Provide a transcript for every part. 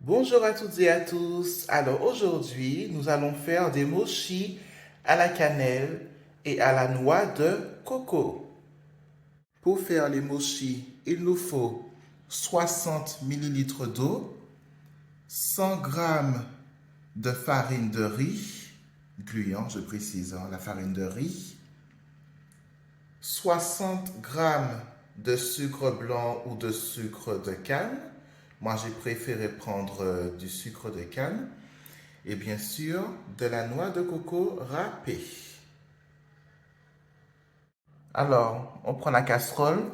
Bonjour à toutes et à tous. Alors aujourd'hui, nous allons faire des mochis à la cannelle et à la noix de coco. Pour faire les mochis, il nous faut 60 millilitres d'eau, 100 grammes de farine de riz, gluant, je précise, la farine de riz, 60 grammes de sucre blanc ou de sucre de canne. Moi, j'ai préféré prendre du sucre de canne. Et bien sûr, de la noix de coco râpée. Alors, on prend la casserole,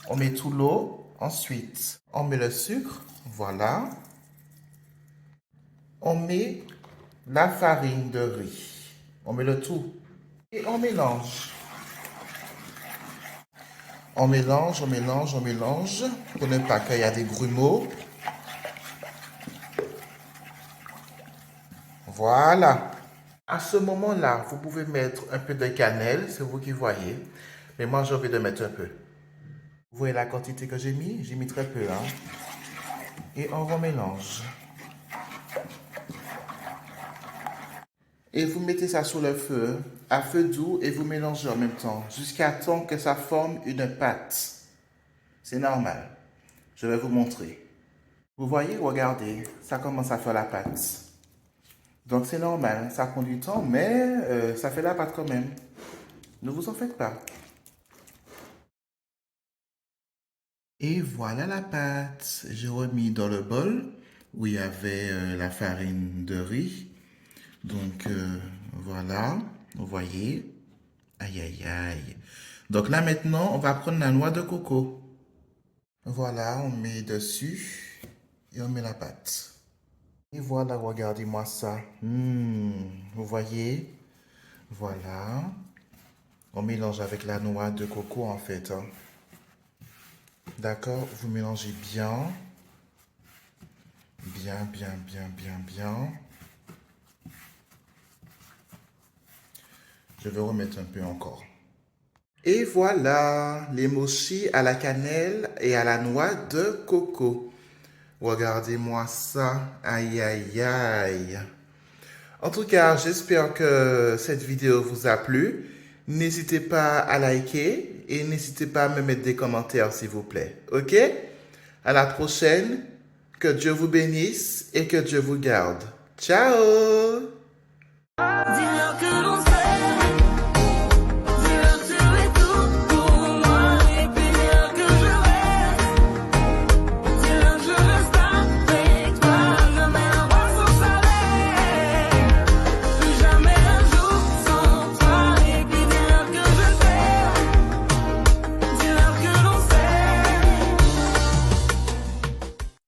on met tout l'eau, ensuite, on met le sucre, voilà. On met la farine de riz, on met le tout et on mélange. On mélange, on mélange, on mélange pour ne pas qu'il y ait des grumeaux. Voilà. À ce moment-là, vous pouvez mettre un peu de cannelle, c'est vous qui voyez. Mais moi, j'ai envie de mettre un peu. Vous voyez la quantité que j'ai mis? J'ai mis très peu, hein. Et on remélange. Et vous mettez ça sur le feu, à feu doux, et vous mélangez en même temps, jusqu'à temps que ça forme une pâte. C'est normal. Je vais vous montrer. Vous voyez, regardez, ça commence à faire la pâte. Donc c'est normal, ça prend du temps, mais ça fait la pâte quand même. Ne vous en faites pas. Et voilà la pâte. J'ai remis dans le bol où il y avait la farine de riz. Donc voilà, vous voyez. Aïe aïe aïe. Donc là maintenant, on va prendre la noix de coco. Voilà, on met dessus et on met la pâte. Et voilà, regardez-moi ça. Vous voyez? Voilà. On mélange avec la noix de coco en fait, hein. D'accord? Vous mélangez bien. Bien, bien, bien, bien, bien. Je vais remettre un peu encore. Et voilà, les mochis à la cannelle et à la noix de coco. Regardez-moi ça. Aïe, aïe, aïe. En tout cas, j'espère que cette vidéo vous a plu. N'hésitez pas à liker et n'hésitez pas à me mettre des commentaires, s'il vous plaît. OK? À la prochaine. Que Dieu vous bénisse et que Dieu vous garde. Ciao!